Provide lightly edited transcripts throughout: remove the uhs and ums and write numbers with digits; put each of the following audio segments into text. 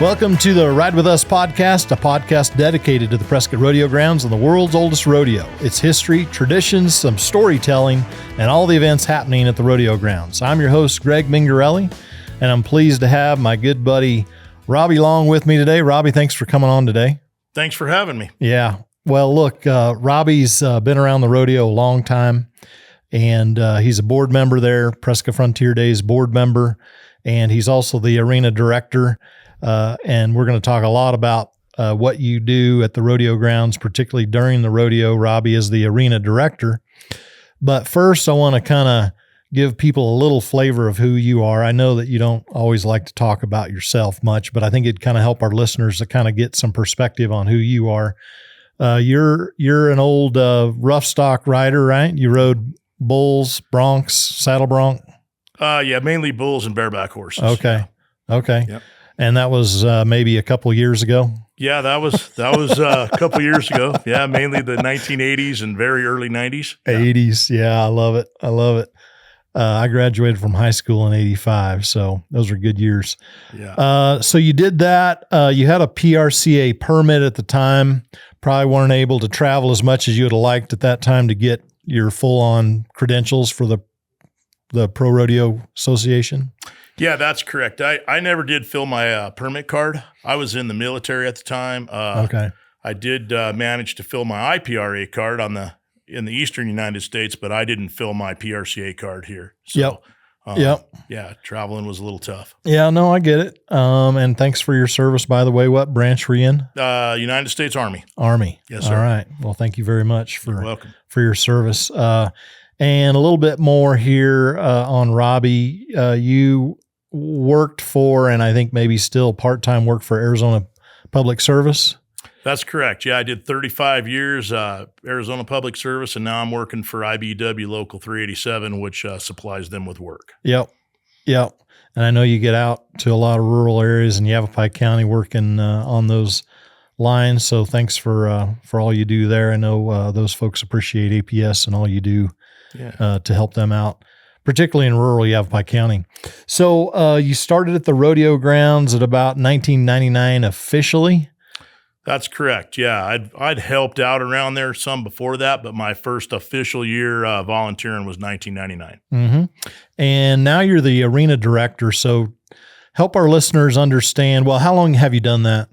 Welcome to the Ride With Us podcast, a podcast dedicated to the Prescott Rodeo grounds and the world's oldest rodeo. Its history, traditions, some storytelling, and all the events happening at the rodeo grounds. I'm your host, Greg Mingarelli, and I'm pleased to have my good buddy, Robby Long, with me today. Robby, thanks for coming on today. Thanks for having me. Yeah. Well, look, Robby's been around the rodeo a long time, and he's a board member there, Prescott Frontier Days board member, and he's also the arena director. And we're going to talk a lot about what you do at the rodeo grounds, particularly during the rodeo. Robby is the arena director. But first, I want to kind of give people a little flavor of who you are. I know that you don't always like to talk about yourself much, but I think it'd kind of help our listeners to kind of get some perspective on who you are. You're an old rough stock rider, right? You rode bulls, broncs, saddle bronc? Yeah, mainly bulls and bareback horses. Okay. Yeah. Okay. Yep. And that was maybe a couple of years ago? Yeah, that was a couple of years ago. Yeah, mainly the 1980s and very early 90s. Yeah. 80s. Yeah, I love it. I love it. I graduated from high school in 85, so those were good years. Yeah. So you did that. You had a PRCA permit at the time. Probably weren't able to travel as much as you would have liked at that time to get your full-on credentials for the Pro Rodeo Association. Yeah, that's correct. I never did fill my permit card. I was in the military at the time. Okay. I did manage to fill my IPRA card in the eastern United States, but I didn't fill my PRCA card here. So, Yep. Yeah, traveling was a little tough. Yeah, no, I get it. And thanks for your service, by the way. What branch were you in? United States Army. Army. Yes, sir. All right. Well, thank you very much You're welcome. for your service. And a little bit more here on Robby. You worked for, and I think maybe still part-time work for Arizona Public Service. That's correct. Yeah, I did 35 years Arizona Public Service, and now I'm working for IBW Local 387, which supplies them with work. Yep. And I know you get out to a lot of rural areas in Yavapai County working on those lines. So thanks for all you do there. I know those folks appreciate APS and all you do to help them out, particularly in rural Yavapai County. So you started at the rodeo grounds at about 1999 officially? That's correct. Yeah, I'd helped out around there some before that, but my first official year volunteering was 1999. Mm-hmm. And now you're the arena director. So help our listeners understand, well, how long have you done that?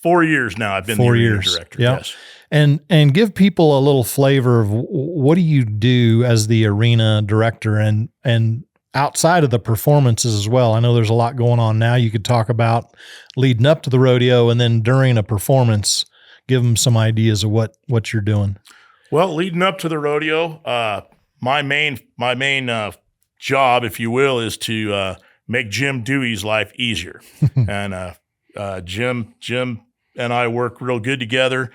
4 years now. I've been the arena director. Yep. Yes. And give people a little flavor of what do you do as the arena director and outside of the performances as well. I know there's a lot going on now. You could talk about leading up to the rodeo and then during a performance, give them some ideas of what you're doing. Well, leading up to the rodeo, my main job, if you will, is to make Jim Dewey's life easier. And Jim and I work real good together.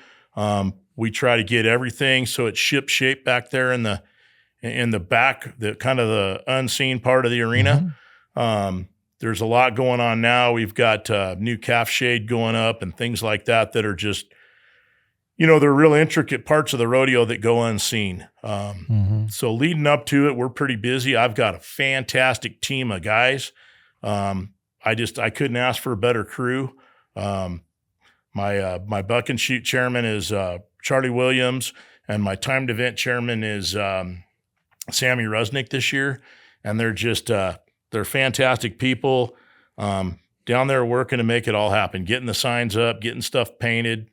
We try to get everything so it's ship shape back there in the back, the kind of the unseen part of the arena. Mm-hmm. There's a lot going on now. We've got new calf shade going up and things like that are just, they're real intricate parts of the rodeo that go unseen. So leading up to it, we're pretty busy. I've got a fantastic team of guys. I couldn't ask for a better crew. My buck and shoot chairman is Charlie Williams, and my timed event chairman is Sammy Rusnick this year. And they're just they're fantastic people down there working to make it all happen, getting the signs up, getting stuff painted,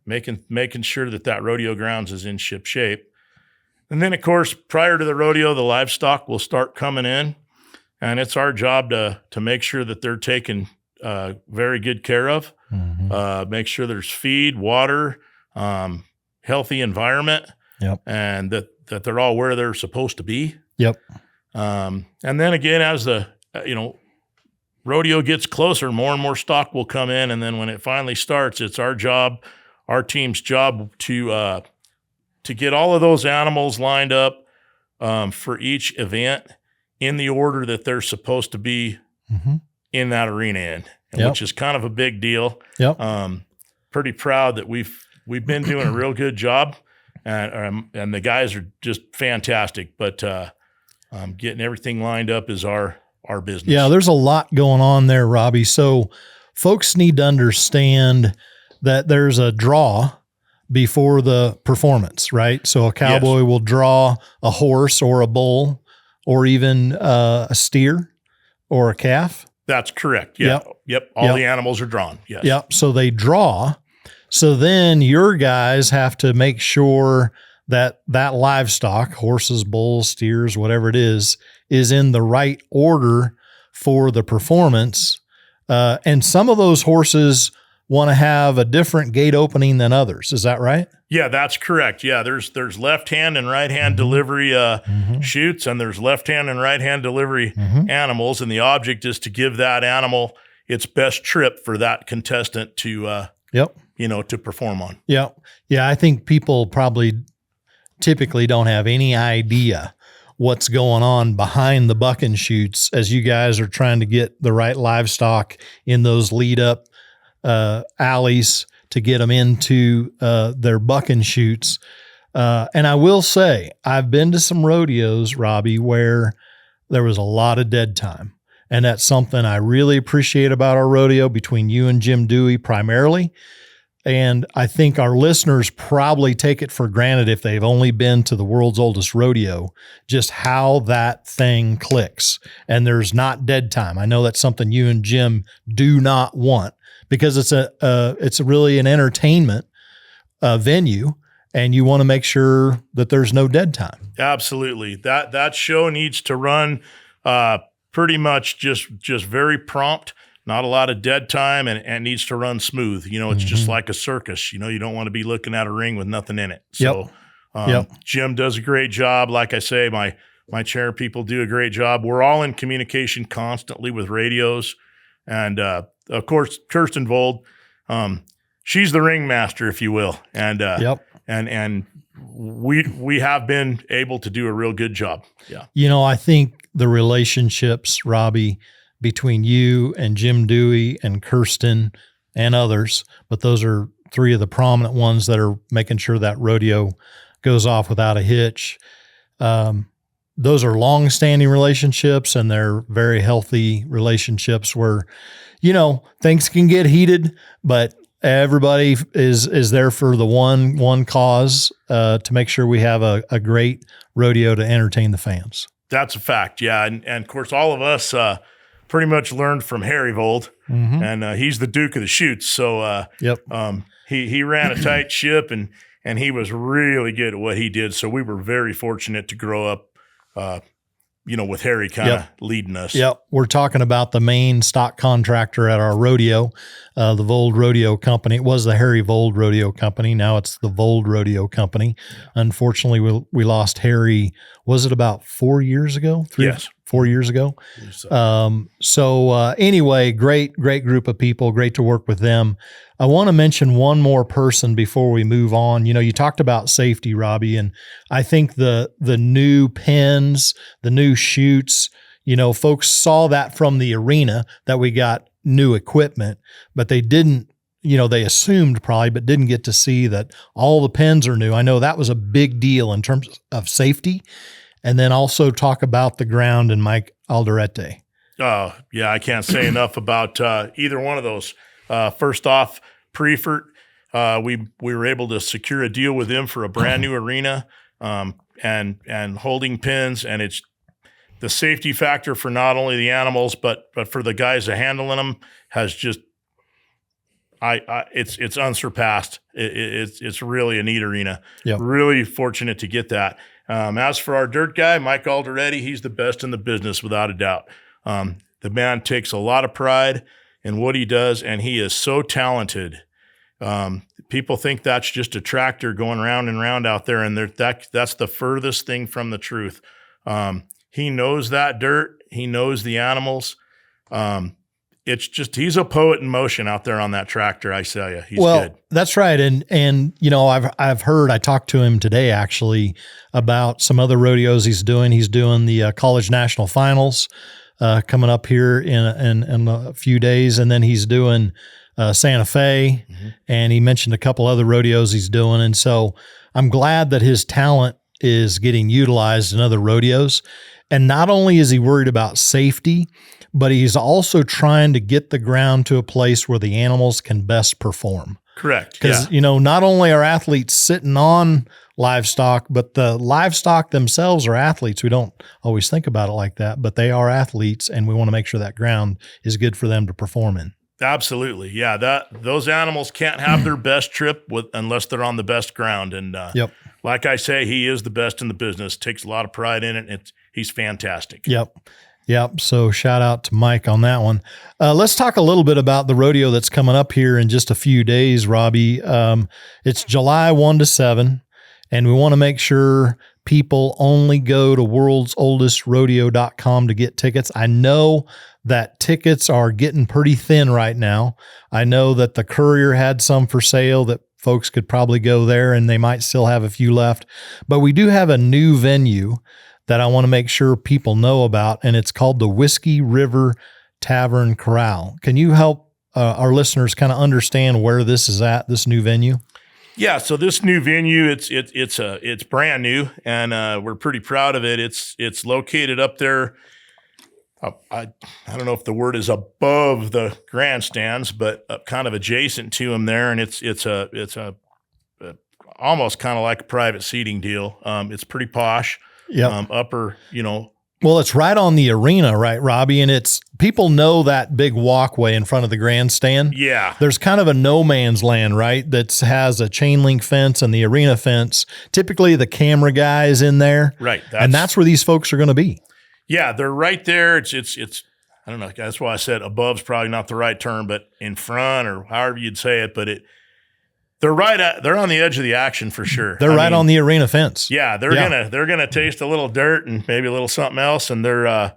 making sure that rodeo grounds is in ship shape. And then, of course, prior to the rodeo, the livestock will start coming in, and it's our job to make sure that they're taken very good care of. Make sure there's feed, water, healthy environment, and that they're all where they're supposed to be. Yep. And then again, as the rodeo gets closer, more and more stock will come in, and then when it finally starts, it's our team's job to get all of those animals lined up for each event in the order that they're supposed to be in that arena which is kind of a big deal. Pretty proud that we've been doing a real good job, and the guys are just fantastic. But getting everything lined up is our business. Yeah, there's a lot going on there, Robby. So folks need to understand that there's a draw before the performance, right? So a cowboy will draw a horse or a bull or even a steer or a calf. That's correct. Yeah. Yep. All the animals are drawn. Yes. Yep. So they draw. So then your guys have to make sure that that livestock, horses, bulls, steers, whatever it is in the right order for the performance. And some of those horses want to have a different gate opening than others. Is that right? Yeah, that's correct. Yeah, there's left hand and right hand delivery chutes, and there's left hand and right hand delivery animals, and the object is to give that animal its best trip for that contestant to to perform on. Yeah. I think people probably typically don't have any idea what's going on behind the bucking chutes as you guys are trying to get the right livestock in those lead up alleys to get them into their bucking chutes. And I will say, I've been to some rodeos, Robby, where there was a lot of dead time. And that's something I really appreciate about our rodeo between you and Jim Dewey primarily. And I think our listeners probably take it for granted if they've only been to the world's oldest rodeo, just how that thing clicks. And there's not dead time. I know that's something you and Jim do not want because it's really an entertainment venue, and you want to make sure that there's no dead time. Absolutely. That show needs to run pretty much just very prompt. Not a lot of dead time, and needs to run smooth. It's just like a circus. You don't want to be looking at a ring with nothing in it. So Jim does a great job. Like I say, my chair people do a great job. We're all in communication constantly with radios. And of course, Kirsten Vold, she's the ringmaster, if you will. And and we have been able to do a real good job. Yeah. I think the relationships, Robby, between you and Jim Dewey and Kirsten and others, but those are three of the prominent ones that are making sure that rodeo goes off without a hitch. Those are long-standing relationships, and they're very healthy relationships where, things can get heated, but everybody is there for the one cause to make sure we have a great rodeo to entertain the fans. That's a fact, yeah. And of course, all of us pretty much learned from Harry Vold, and he's the Duke of the Chutes. So he ran a tight ship, and he was really good at what he did. So we were very fortunate to grow up, with Harry kind of leading us. Yep. We're talking about the main stock contractor at our rodeo, the Vold Rodeo Company. It was the Harry Vold Rodeo Company. Now it's the Vold Rodeo Company. Yeah. Unfortunately, we lost Harry, was it about 4 years ago? 4 years ago. Anyway, great group of people. Great to work with them. I want to mention one more person before we move on. You talked about safety, Robby, and I think the new pins, the new chutes, folks saw that from the arena that we got new equipment, but they didn't, they assumed probably, but didn't get to see that all the pins are new. I know that was a big deal in terms of safety. And then also talk about the ground and Mike Alderete. Oh, yeah, I can't say enough about either one of those. First off, Preefert, we were able to secure a deal with him for a brand new arena and holding pins, and it's the safety factor for not only the animals but for the guys that handling them has just it's unsurpassed. It's really a neat arena. Yep. Really fortunate to get that. As for our dirt guy, Mike Alderete, he's the best in the business without a doubt. The man takes a lot of pride in what he does, and he is so talented. People think that's just a tractor going round and round out there, and that's the furthest thing from the truth. He knows that dirt. He knows the animals. It's just, he's a poet in motion out there on that tractor. I tell you, he's good. That's right. And I've heard, I talked to him today actually about some other rodeos he's doing. He's doing the college national finals coming up here in a few days. And then he's doing Santa Fe, and he mentioned a couple other rodeos he's doing. And so I'm glad that his talent is getting utilized in other rodeos. And not only is he worried about safety, but he's also trying to get the ground to a place where the animals can best perform. Correct. Because, not only are athletes sitting on livestock, but the livestock themselves are athletes. We don't always think about it like that, but they are athletes, and we want to make sure that ground is good for them to perform in. Absolutely. Yeah. Those animals can't have their best trip unless they're on the best ground. And like I say, he is the best in the business, takes a lot of pride in it. He's fantastic. Yep. So shout out to Mike on that one. Let's talk a little bit about the rodeo that's coming up here in just a few days, Robby. It's July 1 to 7, and we want to make sure people only go to worldsoldestrodeo.com to get tickets. I know that tickets are getting pretty thin right now. I know that the Courier had some for sale that folks could probably go there, and they might still have a few left. But we do have a new venue that I want to make sure people know about, and it's called the Whiskey River Tavern Corral. Can you help our listeners kind of understand where this is at, this new venue? Yeah, so this new venue, it's brand new, and we're pretty proud of it. It's located up there. I don't know if the word is above the grandstands, but kind of adjacent to them there, and it's almost kind of like a private seating deal. It's pretty posh. Yeah. Upper, Well, it's right on the arena, right, Robby? And people know that big walkway in front of the grandstand. Yeah. There's kind of a no man's land, right? That has a chain link fence and the arena fence. Typically the camera guy is in there. Right. And that's where these folks are going to be. Yeah, they're right there. It's I don't know. That's why I said above's probably not the right term, but in front or however you'd say it, but they're on the edge of the action for sure. They're right on the arena fence. Yeah, they're gonna taste a little dirt and maybe a little something else, and they're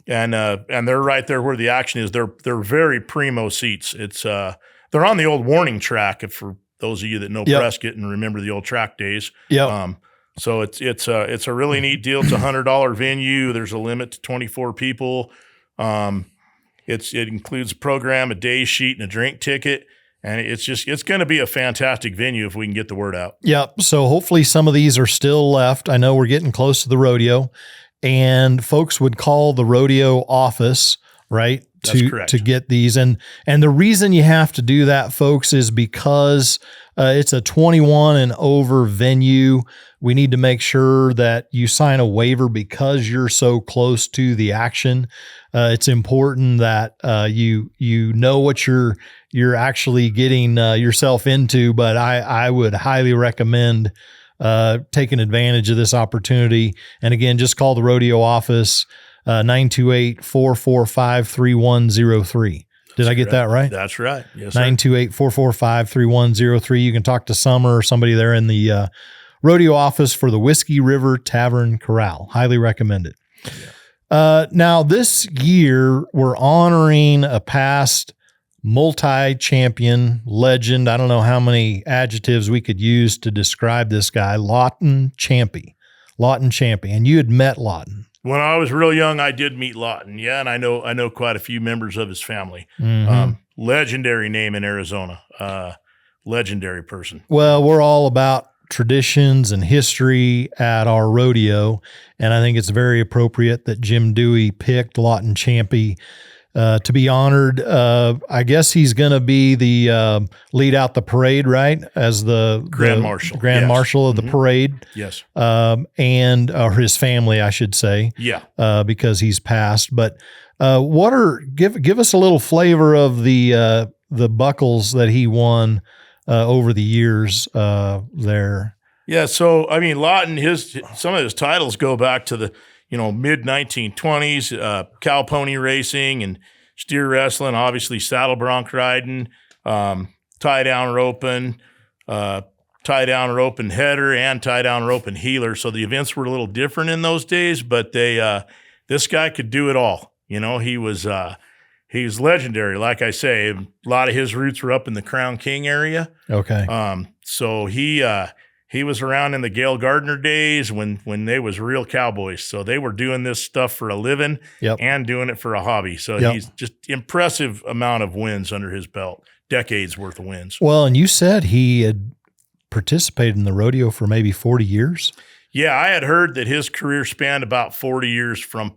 right there where the action is. They're very primo seats. They're on the old warning track. For those of you that know Prescott and remember the old track days. Yeah. So it's a really neat deal. It's $100 venue. There's a limit to 24 people. It includes a program, a day sheet, and a drink ticket. And it's going to be a fantastic venue if we can get the word out. Yep. So hopefully some of these are still left. I know we're getting close to the rodeo, and folks would call the rodeo office, right? That's correct. To get these. And the reason you have to do that, folks, is because it's a 21 and over venue. We need to make sure that you sign a waiver because you're so close to the action. It's important that you know what you're actually getting yourself into. But I would highly recommend taking advantage of this opportunity. And again, just call the rodeo office, 928-445-3103. Did I get that right? That's right. Yes, sir. 928-445-3103. You can talk to Summer or somebody there in the rodeo office for the Whiskey River Tavern Corral. Highly recommend it. Yeah. Now, this year, we're honoring a past multi-champion legend. I don't know how many adjectives we could use to describe this guy, Lawton Champy. And you had met Lawton. When I was real young, I did meet Lawton. Yeah, and I know quite a few members of his family. Mm-hmm. Legendary name in Arizona. Legendary person. Well, we're all about traditions and history at our rodeo, and I think it's very appropriate that Jim Dewey picked Lawton Champy to be honored. I guess he's going to be the lead out the parade, right? As the Grand Marshal. Grand Marshal of the parade. Yes. Or his family, I should say. Yeah. Because he's passed. But give us a little flavor of the buckles that he won over the years there. Yeah. So, I mean, Lawton, some of his titles go back to the, mid 1920s, cow pony racing and steer wrestling, obviously saddle bronc riding, tie down roping, header and tie down rope and heeler. So the events were a little different in those days, but this guy could do it all. He was legendary. Like I say, a lot of his roots were up in the Crown King area. Okay. So he was around in the Gail Gardner days when they was real cowboys. So they were doing this stuff for a living and doing it for a hobby. So he's just impressive amount of wins under his belt, decades worth of wins. Well, and you said he had participated in the rodeo for maybe 40 years. Yeah, I had heard that his career spanned about 40 years from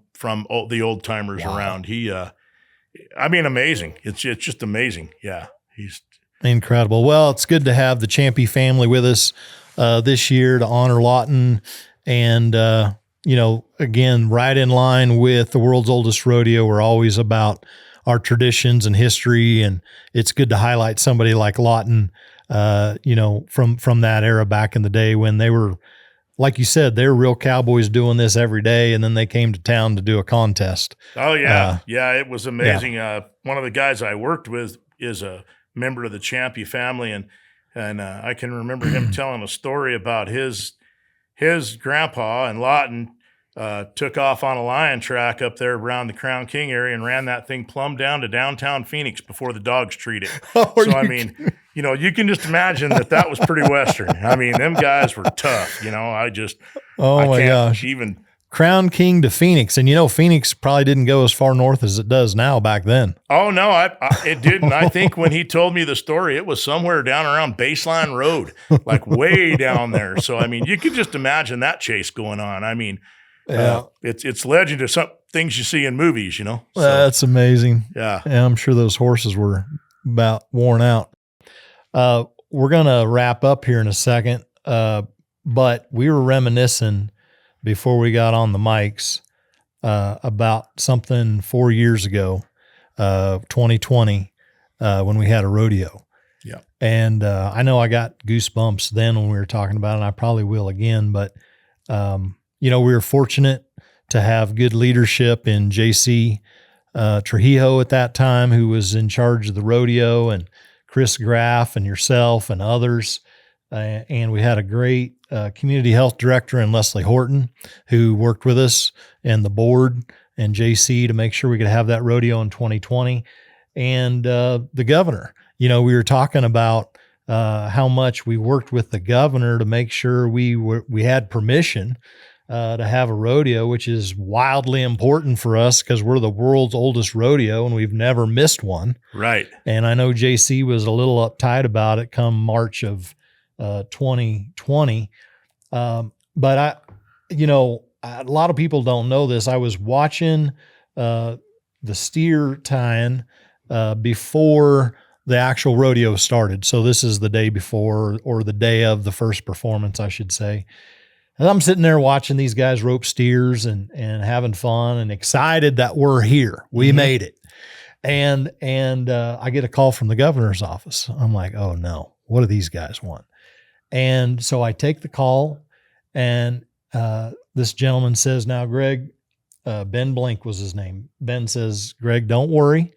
the old timers around. He, I mean, amazing. It's just amazing. Yeah, he's incredible. Well, it's good to have the Champy family with us this year to honor Lawton, and again, right in line with the world's oldest rodeo. We're always about our traditions and history, and it's good to highlight somebody like Lawton. From that era back in the day when they were, like you said, they were real cowboys doing this every day, and then they came to town to do a contest. Oh yeah, it was amazing. Yeah. One of the guys I worked with is a member of the Champy family, and I can remember him telling a story about his grandpa and Lawton took off on a lion track up there around the Crown King area and ran that thing plumb down to downtown Phoenix before the dogs treat it. I mean, you can just imagine that was pretty Western. I mean, them guys were tough. I can't even Crown King to Phoenix. And Phoenix probably didn't go as far north as it does now back then. Oh no, it didn't. I think when he told me the story, it was somewhere down around Baseline Road, like way down there. So I mean, you could just imagine that chase going on. I mean, it's legend of some things you see in movies, So, that's amazing. Yeah. I'm sure those horses were about worn out. We're going to wrap up here in a second. But we were reminiscing before we got on the mics, about something 4 years ago, 2020, when we had a rodeo. Yeah. And, I know I got goosebumps then when we were talking about it, and I probably will again, but, we were fortunate to have good leadership in JC Trujillo at that time, who was in charge of the rodeo, and Chris Graff and yourself and others. And we had a great community health director in Leslie Horton, who worked with us and the board and JC to make sure we could have that rodeo in 2020. And the governor, we were talking about how much we worked with the governor to make sure we had permission to have a rodeo, which is wildly important for us because we're the world's oldest rodeo and we've never missed one. Right. And I know JC was a little uptight about it come March of 2020. But a lot of people don't know this. I was watching the steer tying before the actual rodeo started. So this is the day before, or the day of the first performance, I should say. And I'm sitting there watching these guys rope steers and having fun and excited that we're here. We made it. And I get a call from the governor's office. I'm like, oh no, what do these guys want? And so I take the call, and this gentleman says, now, Greg, Ben Blink was his name. Ben says, Greg, don't worry.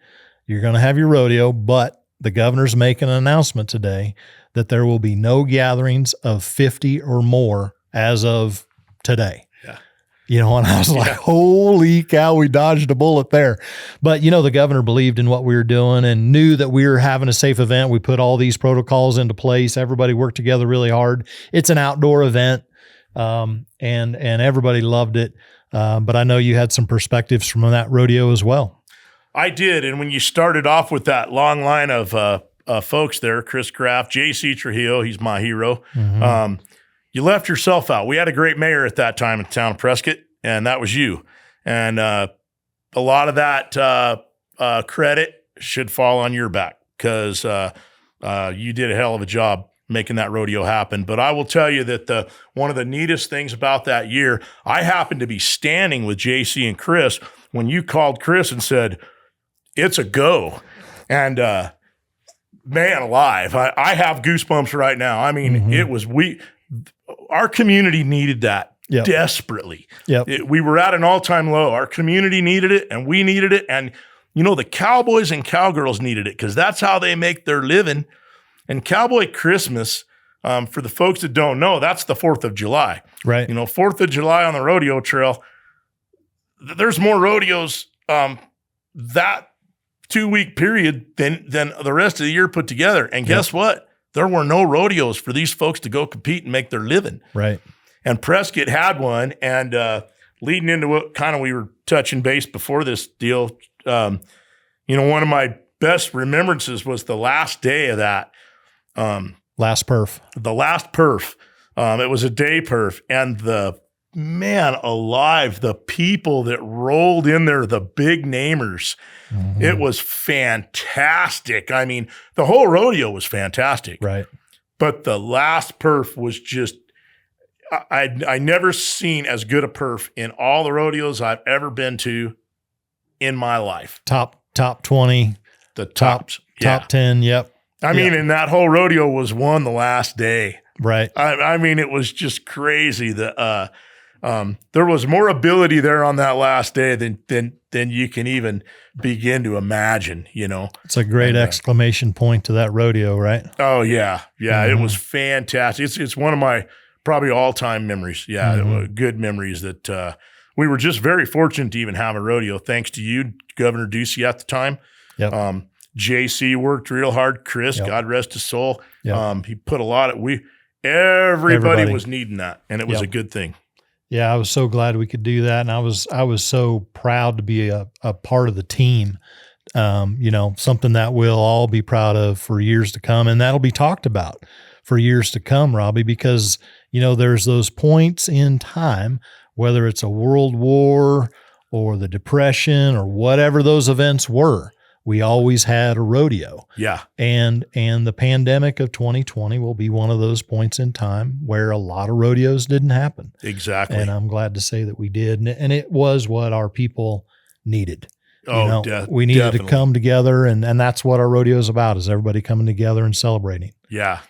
You're going to have your rodeo, but the governor's making an announcement today that there will be no gatherings of 50 or more as of today. Yeah. And I was like, holy cow, we dodged a bullet there. But, the governor believed in what we were doing and knew that we were having a safe event. We put all these protocols into place. Everybody worked together really hard. It's an outdoor event, and everybody loved it. But I know you had some perspectives from that rodeo as well. I did. And when you started off with that long line of folks there, Chris Kraft, JC Trujillo, he's my hero. Mm-hmm. You left yourself out. We had a great mayor at that time in the town of Prescott, and that was you. And a lot of that credit should fall on your back because you did a hell of a job making that rodeo happen. But I will tell you that one of the neatest things about that year, I happened to be standing with JC and Chris when you called Chris and said, it's a go. And man alive, I have goosebumps right now. I mean, it was our community needed that desperately. We were at an all-time low. Our community needed it, and we needed it. And, the cowboys and cowgirls needed it because that's how they make their living. And Cowboy Christmas, for the folks that don't know, that's the 4th of July. Right. 4th of July on the rodeo trail. There's more rodeos that 2-week period than the rest of the year put together. And guess what? There were no rodeos for these folks to go compete and make their living. Right. And Prescott had one. And leading into what kind of we were touching base before this deal, one of my best remembrances was the last day of that. Last perf. The last perf. It was a day perf, and the man alive, the people that rolled in there, the big namers, it was fantastic. I mean, the whole rodeo was fantastic. Right. But the last perf was just, I never seen as good a perf in all the rodeos I've ever been to in my life. Top 20. The tops. Top 10. Yep. I mean, and that whole rodeo was won the last day. Right. I mean, it was just crazy that there was more ability there on that last day than you can even begin to imagine, you know. It's a great exclamation point to that rodeo, right? Oh yeah. Yeah. It was fantastic. It's one of my probably all-time memories. Yeah. Good memories that we were just very fortunate to even have a rodeo. Thanks to you, Governor Ducey at the time. Yep. JC worked real hard. Chris, God rest his soul. Yep. He put a lot of, everybody was needing that, and it was a good thing. Yeah, I was so glad we could do that, and I was so proud to be a part of the team. You know, something that we'll all be proud of for years to come, and that'll be talked about for years to come, Robby, because, you know, there's those points in time, whether it's a world war or the Depression or whatever those events were, we always had a rodeo. Yeah. And the pandemic of 2020 will be one of those points in time where a lot of rodeos didn't happen. Exactly. And I'm glad to say that we did. And it was what our people needed. Oh, we needed definitely to come together, and that's what our rodeo is about, is everybody coming together and celebrating. Yeah.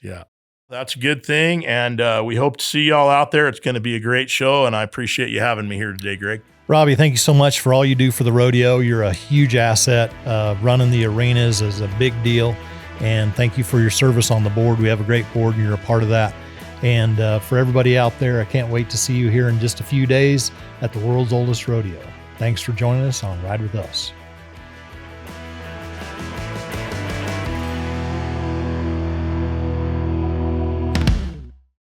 Yeah. That's a good thing. And we hope to see y'all out there. It's going to be a great show. And I appreciate you having me here today, Greg. Robby, thank you so much for all you do for the rodeo. You're a huge asset. Running the arenas is a big deal. And thank you for your service on the board. We have a great board, and you're a part of that. And for everybody out there, I can't wait to see you here in just a few days at the world's oldest rodeo. Thanks for joining us on Ride With Us.